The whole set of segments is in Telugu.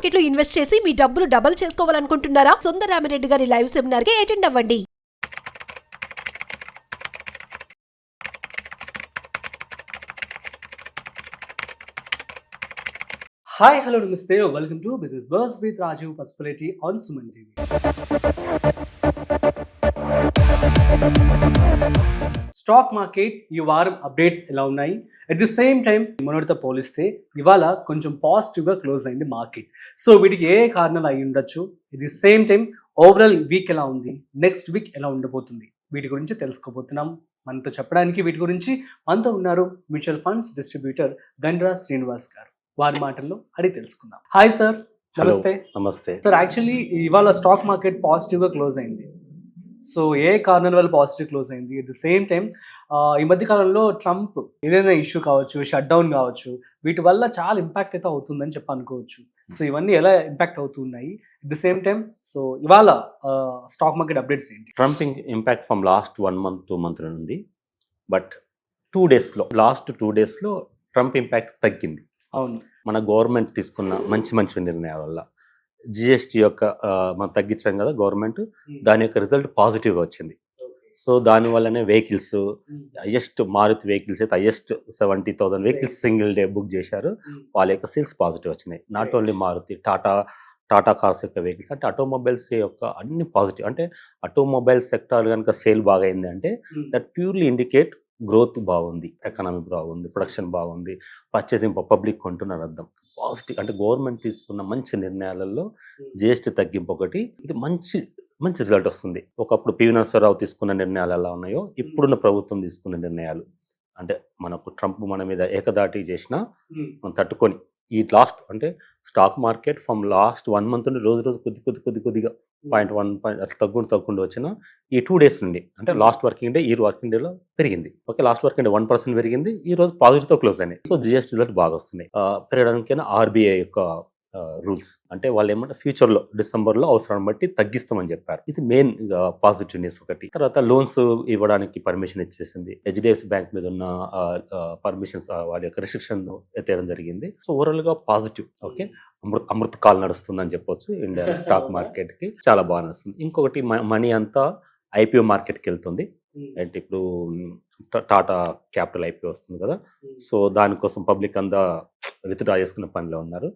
మార్కెట్ లో ఇన్వెస్ట్ చేసి మీ డబ్బులు డబుల్ చేసుకోవాలనుకుంటున్నారా? సుందరరామిరెడ్డి గారి లైవ్ సెమినార్ కి అటెండ్ అవ్వండి. Hi, hello, namaste. Welcome to Business Buzz with Rajiv Pasupuleti on Suman TV. Stock market ఈ వారం అప్డేట్స్ ఎలా ఉన్నాయి? అట్ ది సేమ్ టైం మొన్నటితో పోలిస్తే ఇవాళ కొంచెం పాజిటివ్గా క్లోజ్ అయింది మార్కెట్. సో వీటికి ఏ కారణాలు అయి ఉండొచ్చు? At the same time overall week ఎలా ఉంది, నెక్స్ట్ వీక్ ఎలా ఉండబోతుంది, వీటి గురించి తెలుసుకోబోతున్నాం. మనతో చెప్పడానికి వీటి గురించి మనతో ఉన్నారు mutual funds distributor Gandra Srinivas గారు. వారి మాటల్లో అడిగి తెలుసుకుందాం. హాయ్ సార్, నమస్తే. నమస్తే సార్, యాక్చువల్లీ ఇవాళ స్టాక్ మార్కెట్ పాజిటివ్గా క్లోజ్ అయింది. సో ఏ కారణాల వల్ల పాజిటివ్ క్లోజ్ అయింది? అట్ ది సేమ్ టైం ఈ మధ్య కాలంలో ట్రంప్ ఏదైనా ఇష్యూ కావచ్చు, షట్ డౌన్ కావచ్చు, వీటి వల్ల చాలా ఇంపాక్ట్ అయితే అవుతుందని చెప్పి అనుకోవచ్చు. సో ఇవన్నీ ఎలా ఇంపాక్ట్ అవుతున్నాయి? At the same time so ఇవాళ స్టాక్ మార్కెట్ అప్డేట్స్ ఏంటి? Trump impact from last 1 month 2 months నుండి, బట్ లాస్ట్ 2 daysలో ట్రంప్ ఇంపాక్ట్ తగ్గింది. అవును, మన గవర్నమెంట్ తీసుకున్న మంచి నిర్ణయాల వల్ల జిఎస్టీ యొక్క మనం తగ్గించాం కదా గవర్నమెంట్, దాని యొక్క రిజల్ట్ పాజిటివ్గా వచ్చింది. సో దానివల్లనే వెహికల్స్ హైయెస్ట్ మారుతి వెహికల్స్ అయితే highest 70,000 vehicles single day book చేశారు. వాళ్ళ యొక్క సేల్స్ పాజిటివ్ వచ్చినాయి. Not only Maruti, Tata cars యొక్క వెహికల్స్, అంటే ఆటోమొబైల్స్ యొక్క అన్ని పాజిటివ్. అంటే ఆటోమొబైల్ సెక్టార్ కనుక సేల్ బాగా అయింది అంటే దట్ ప్యూర్లీ ఇండికేట్ గ్రోత్ బాగుంది, ఎకనామీ బాగుంది, ప్రొడక్షన్ బాగుంది, పర్చేసింగ్ పబ్లిక్ కొంటున్నారు అర్థం. పాజిటివ్ అంటే గవర్నమెంట్ తీసుకున్న మంచి నిర్ణయాలలో జిఎస్టీ తగ్గింపు ఒకటి, ఇది మంచి రిజల్ట్ వస్తుంది. ఒకప్పుడు పివి నరసింహారావు తీసుకున్న నిర్ణయాలు ఎలా ఉన్నాయో ఇప్పుడున్న ప్రభుత్వం తీసుకున్న నిర్ణయాలు, అంటే మనకు ట్రంప్ మన మీద ఏకదాటి చేసినా మనం తట్టుకొని ఈ లాస్ట్ అంటే stock market from last 1 month నుండి రోజు కొద్దిగా 0.1 అట్లా తగ్గుంటూ వచ్చిన ఈ 2 days నుండి, అంటే లాస్ట్ వర్కింగ్ డే ఈ వర్కింగ్ డేలో పెరిగింది. ఓకే, లాస్ట్ వర్కింగ్ డే 1% పెరిగింది. ఈ రోజు పాజిటివ్తో క్లోజ్ అయినాయి. సో జిఎస్టీ రిజల్ట్ బాగా వస్తున్నాయి. పెరగడానికైనా ఆర్బీఐ యొక్క రూల్స్ అంటే వాళ్ళు ఏమంటే ఫ్యూచర్లో డిసెంబర్లో అవసరాన్ని బట్టి తగ్గిస్తామని చెప్పారు. ఇది మెయిన్ పాజిటివ్ న్యూస్ ఒకటి. తర్వాత లోన్స్ ఇవ్వడానికి పర్మిషన్ ఇచ్చేసింది. హెచ్డిఎఫ్సి బ్యాంక్ మీద ఉన్న పర్మిషన్స్ వాళ్ళ యొక్క రిస్ట్రిక్షన్ ఎత్తేయడం జరిగింది. సో ఓవరాల్గా పాజిటివ్. ఓకే, అమృత కాల్ నడుస్తుందని చెప్పొచ్చు. ఇండియా స్టాక్ మార్కెట్కి చాలా బాగా నడుస్తుంది. ఇంకొకటి మనీ అంతా ఐపీఓ మార్కెట్కి వెళ్తుంది. అంటే ఇప్పుడు టాటా క్యాపిటల్ ఐపీఓ వస్తుంది కదా, సో దానికోసం పబ్లిక్ అంతా విత్డ్రా చేసుకున్న పనిలో ఉన్నారు.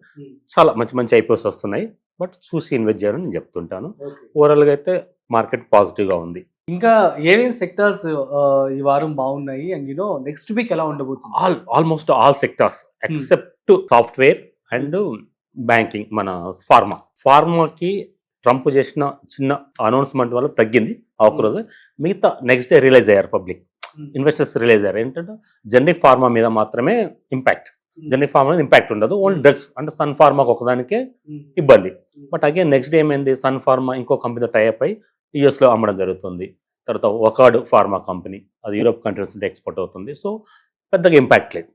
చాలా మంచి ఐపీఓస్ వస్తున్నాయి, బట్ చూసి ఇన్వెస్ట్ చేయాలని నేను చెప్తుంటాను. ఓవరాల్గా అయితే మార్కెట్ పాజిటివ్గా ఉంది. ఇంకా ఏమేమి సెక్టార్స్ ఈ వారం బాగున్నాయి అండ్ నెక్స్ట్ వీక్ ఎలా ఉండబోతుంది? Almost all sectors except software and banking. మన ఫార్మాకి ట్రంప్ చేసిన చిన్న అనౌన్స్మెంట్ వల్ల తగ్గింది ఒకరోజు. మిగతా నెక్స్ట్ డే రిలీజ్ అయ్యారు, పబ్లిక్ ఇన్వెస్టర్స్ రిలీజ్ అయ్యారు. ఏంటంటే జనరిక్ ఫార్మా మీద మాత్రమే ఇంపాక్ట్, జనరిక్ ఫార్మా మీద ఇంపాక్ట్ ఉండదు. ఓన్లీ డ్రగ్స్ అంటే సన్ ఫార్మాకి ఒకదానికే ఇబ్బంది. బట్ అగైన్ నెక్స్ట్ డే ఏమైంది, సన్ ఫార్మా ఇంకో కంపెనీతో టైఅప్ అయి యూఎస్లో అమ్మడం జరుగుతుంది. తర్వాత ఒకాడ్ ఫార్మా కంపెనీ, అది యూరోప్ కంట్రీస్ నుండి ఎక్స్పోర్ట్ అవుతుంది. సో పెద్దగా ఇంపాక్ట్ లేదు.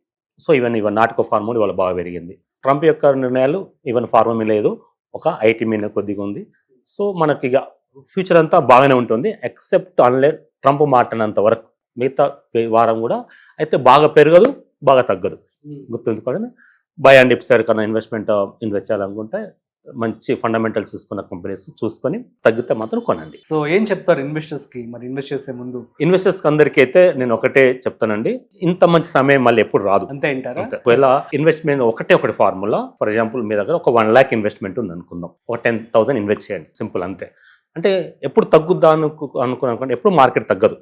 సో ఈవెన్ నాటకో ఫార్మా ఇవాళ బాగా పెరిగింది. ట్రంప్ యొక్క నిర్ణయాలు ఈవెన్ ఫార్మా మీద లేదు, ఒక ఐటీ మీద కొద్దిగా ఉంది. సో మనకి ఇక ఫ్యూచర్ అంతా బాగానే ఉంటుంది, ఎక్సెప్ట్ అన్లెస్ ట్రంప్ మాట్లాడినంత వరకు. మిగతా వారం కూడా అయితే బాగా పెరగదు, బాగా తగ్గదు. గుర్తుంచుకోండి. బై అండ్ డిప్ సైడ్ కన్నా ఇన్వెస్ట్ చేయాలనుకుంటే మంచి ఫండమెంటల్స్ చూసుకున్న కంపెనీస్ చూసుకొని తగ్గితే మాత్రం కొనండి. సో ఏం చెప్తారు ఇన్వెస్టర్స్కి మరి ఇన్వెస్ట్ చేసే ముందు? ఇన్వెస్టర్స్కి అందరికీ అయితే నేను ఒకటే చెప్తానండి, ఇంత మంచి సమయం మళ్ళీ ఎప్పుడు రాదు. అంతే అంటారా? ఒకవేళ ఇన్వెస్ట్మెంట్ ఒకటి ఫార్ములా. ఫర్ ఎగ్జాంపుల్ మీ దగ్గర ఒక 1 lakh ఇన్వెస్ట్మెంట్ ఉంది అనుకుందాం, ఒక 10,000 ఇన్వెస్ట్ చేయండి, సింపుల్ అంతే. అంటే ఎప్పుడు తగ్గుద్దా అనుకున్నాను, ఎప్పుడు మార్కెట్ తగ్గదు.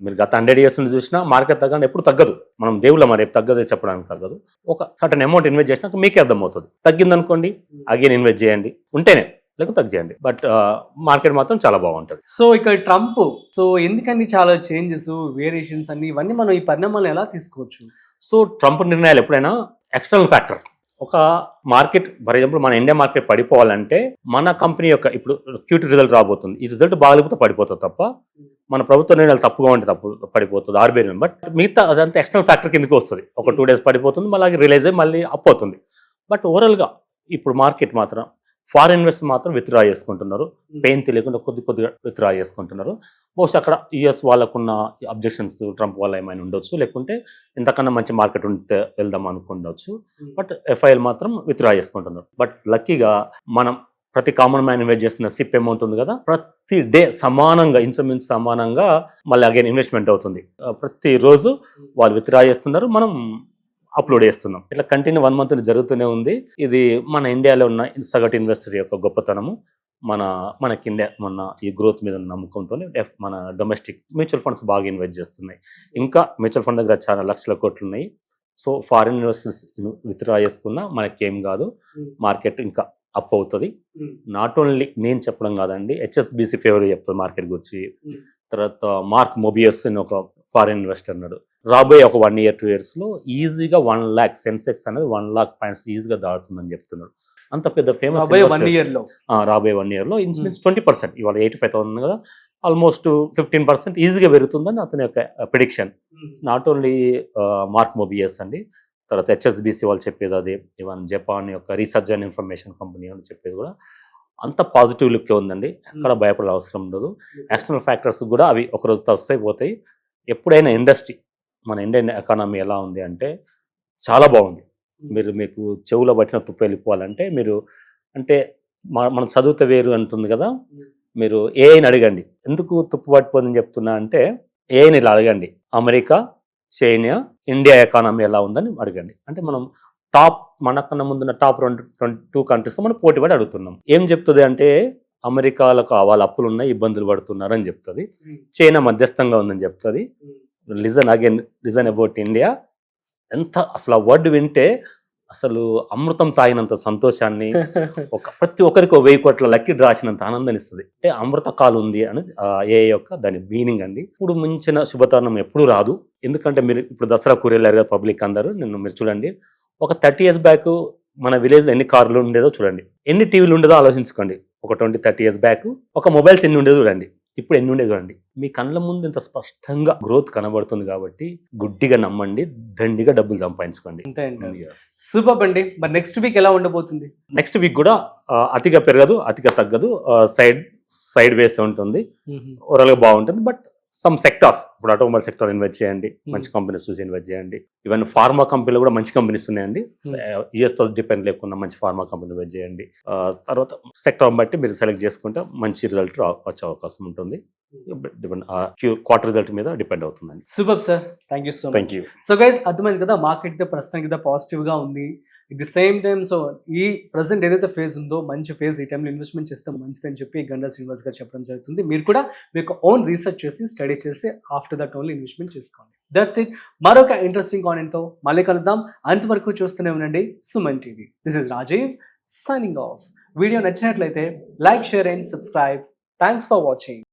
మీరు గత 100 years నుంచి చూసినా మార్కెట్ తగ్గని ఎప్పుడు తగ్గదు. మనం దేవుళ్ళ మరి తగ్గదు చెప్పడానికి తగ్గదు. ఒక సర్టన్ అమౌంట్ ఇన్వెస్ట్ చేసినాక మీకే అర్థమవుతుంది. తగ్గింది అనుకోండి, అగైన్ ఇన్వెస్ట్ చేయండి, ఉంటేనే, లేకపోతే తగ్గియండి. బట్ మార్కెట్ మాత్రం చాలా బాగుంటుంది. సో ఇక్కడ ట్రంప్ సో ఎందుకని చాలా చేంజెస్, వేరియేషన్స్ అన్ని ఇవన్నీ మనం ఈ పరిణామాలను ఎలా తీసుకోవచ్చు? సో ట్రంప్ నిర్ణయాలు ఎప్పుడైనా ఎక్స్టర్నల్ ఫ్యాక్టర్. ఒక మార్కెట్ ఫర్ ఎగ్జాంపుల్ మన ఇండియా మార్కెట్ పడిపోవాలంటే మన కంపెనీ యొక్క ఇప్పుడు క్యూటీ రిజల్ట్ రాబోతుంది, ఈ రిజల్ట్ బాగలేకపోతే పడిపోతుంది తప్ప మన ప్రభుత్వ నిర్ణయాలు తప్పుగా ఉంటే పడిపోతుంది ఆర్బీఐ. బట్ మిగతా అదంతా ఎక్స్టర్నల్ ఫ్యాక్టర్ కిందకి వస్తుంది. ఒక 2 days పడిపోతుంది, మళ్ళీ రిలీజ్ అయ్యి మళ్ళీ అప్ అవుతుంది. బట్ ఓవరాల్గా ఇప్పుడు మార్కెట్ మాత్రం ఫారిన్ ఇన్వెస్టర్ మాత్రం విత్డ్రా చేసుకుంటున్నారు. పెయిన్ తెలియకుండా కొద్దిగా విత్డ్రా చేసుకుంటున్నారు. బహుశా అక్కడ యుఎస్ వాళ్ళకున్న అబ్జెక్షన్స్ ట్రంప్ వల్ల ఏమైనా ఉండొచ్చు, లేకుంటే ఇంతకన్నా మంచి మార్కెట్ ఉంటే వెళ్దాం అనుకుండొచ్చు. బట్ ఎఫ్ఐఎల్ మాత్రం విత్డ్రా చేసుకుంటున్నారు. బట్ లక్కీగా మనం ప్రతి కామన్ మ్యాన్ ఇన్వెస్ట్ చేస్తున్న సిప్ అమౌంట్ ఉంది కదా, ప్రతి డే సమానంగా ఇన్సూరెన్స్ సమానంగా మళ్ళీ అగైన్ ఇన్వెస్ట్మెంట్ అవుతుంది. ప్రతిరోజు వాళ్ళు విత్డ్రా చేస్తున్నారు, మనం అప్లోడ్ చేస్తున్నాం. ఇట్లా కంటిన్యూ 1 month జరుగుతూనే ఉంది. ఇది మన ఇండియాలో ఉన్న సగటు ఇన్వెస్టర్ యొక్క గొప్పతనము. మనకి ఇండియా మన ఈ గ్రోత్ మీద నమ్మకంతో మన డొమెస్టిక్ మ్యూచువల్ ఫండ్స్ బాగా ఇన్వెస్ట్ చేస్తున్నాయి. ఇంకా మ్యూచువల్ ఫండ్ దగ్గర చాలా లక్షల కోట్లు ఉన్నాయి. సో ఫారిన్ ఇన్వెస్టర్స్ విత్డ్రా చేసుకున్నా మనకేం కాదు, మార్కెట్ ఇంకా అప్ అవుతుంది. నాట్ ఓన్లీ నేను చెప్పడం కాదండి, హెచ్ఎస్బిసి ఫేవర్ చెప్తుంది మార్కెట్ గురించి. తర్వాత మార్క్ మొబియస్ అని ఒక ఫారిన్ ఇన్వెస్టర్ అన్నాడు, రాబోయే ఒక 1 year 2 years ఈజీగా 1 lakh సెన్సెక్స్ అనేది 1 lakh పాయింట్స్ ఈజీగా దాటుతుందని చెప్తున్నాడు. అంత పెద్ద ఫేమస్ రాబోయే 1 year లో ఇన్స్మిన్స్ 20%, ఇవాళ 85,000 కదా, ఆల్మోస్ట్ 15% ఈజీగా పెరుగుతుందని అతని యొక్క ప్రిడిక్షన్. నాట్ ఓన్లీ మార్క్ మొబియస్ అండి, తర్వాత హెచ్ఎస్బిసి వాళ్ళు చెప్పేది అదే, ఈవెన్ జపాన్ యొక్క రీసెర్చ్ అండ్ ఇన్ఫర్మేషన్ కంపెనీ వాళ్ళు చెప్పేది కూడా అంత పాజిటివ్ లుక్కే ఉందండి. ఎక్కడ భయపడే అవసరం ఉండదు. ఎక్స్టర్నల్ ఫ్యాక్టర్స్ కూడా అవి ఒకరోజు వస్తాయి పోతాయి. ఎప్పుడైనా ఇండస్ట్రీ మన ఇండియన్ ఎకానమీ ఎలా ఉంది అంటే చాలా బాగుంది. మీకు చెవులో పట్టిన తుప్పు వెళ్ళిపోవాలంటే మీరు అంటే మనం చదివితే వేరు అంటుంది కదా, మీరు ఏఐని అడగండి. ఎందుకు తుప్పు పట్టిపోతుందని చెప్తున్నా అంటే ఏఐని ఇలా అడగండి, అమెరికా, చైనా, ఇండియా ఎకానమీ ఎలా ఉందని అడగండి. అంటే మనం మనకన్నా ముందున్న టాప్ 2 కంట్రీస్తో మనం పోటీ పడి అడుగుతున్నాం. ఏం చెప్తుంది అంటే అమెరికాలకు వాళ్ళ అప్పులు ఉన్నాయి, ఇబ్బందులు పడుతున్నారని చెప్తుంది. చైనా మధ్యస్థంగా ఉందని చెప్తుంది. Listen about India. ఎంత అసలు ఆ వర్డ్ వింటే అసలు అమృతం తాగినంత సంతోషాన్ని, ప్రతి ఒక్కరికి 1000 కోట్ల లక్కీ డ్రా వచ్చినంత ఆనందాన్ని ఇస్తుంది. అంటే అమృత కాలు ఉంది అని ఏ యొక్క దాని మీనింగ్ అండి. ఇప్పుడు మించిన శుభతరుణం ఎప్పుడు రాదు. ఎందుకంటే మీరు ఇప్పుడు దసరా కూరెళ్ళారు కదా పబ్లిక్ అందరూ, మీరు చూడండి, ఒక 30 years బ్యాక్ మన విలేజ్లో ఎన్ని కార్లు ఉండేదో చూడండి, ఎన్ని టీవీలు ఉండేదో ఆలోచించుకోండి. ఒక 20-30 years బ్యాక్ ఒక మొబైల్స్ ఎన్ని ఉండేదో చూడండి, ఇప్పుడు ఎన్ని ఉండేది చూడండి. మీ కళ్ళ ముందు ఇంత స్పష్టంగా గ్రోత్ కనబడుతుంది కాబట్టి గుడ్డిగా నమ్మండి, దండిగా డబ్బులు సంపాదించుకోండి. సూపర్ అండి. మరి నెక్స్ట్ వీక్ ఎలా ఉండబోతుంది? నెక్స్ట్ వీక్ కూడా అతిగా పెరగదు, అతిగా తగ్గదు, సైడ్ వేస్ ఉంటుంది, ఓవరాల్గా బాగుంటుంది. బట్ సమ్ సెక్టార్స్, ఇప్పుడు ఆటోమొబైల్ సెక్టార్ ఇన్వెస్ట్ చేయండి, మంచి కంపెనీస్ చూసి ఇన్వెస్ట్ చేయండి. ఈవెన్ ఫార్మా కంపెనీలు కూడా మంచి కంపెనీస్ ఉన్నాయండి, యూఎస్తో డిపెండ్ లేకుండా మంచి ఫార్మా కంపెనీ ఇన్వెస్ట్ చేయండి. తర్వాత సెక్టార్ బట్టి మీరు సెలెక్ట్ చేసుకుంటే మంచి రిజల్ట్ వచ్చే అవకాశం ఉంటుంది. క్వార్టర్ రిజల్ట్ మీద డిపెండ్ అవుతుందండి. Super sir, thank you so much. So guys, అర్థమైంది కదా, మార్కెట్ ప్రస్తుతానికి పాజిటివ్ గా ఉంది. At the same time so ఈ ప్రజెంట్ ఏదైతే ఫేజ్ ఉందో మంచి ఫేజ్, ఈ టైంలో ఇన్వెస్ట్మెంట్ చేస్తే మంచిదని చెప్పి గండా శ్రీనివాస్ గారు చెప్పడం జరుగుతుంది. మీరు కూడా మీకు ఓన్ రీసెర్చ్ చేసి స్టడీ చేసి ఆఫ్టర్ దట్ ఓన్లీ ఇన్వెస్ట్మెంట్ చేసుకోండి. That's it. మరొక ఇంట్రెస్టింగ్ కాంటెంట్తో మళ్ళీ కలుద్దాం. అంతవరకు చూస్తూనే ఉండండి Suman TV. This is Rajeev signing off. Video నచ్చినట్లయితే like, share and subscribe. Thanks for watching.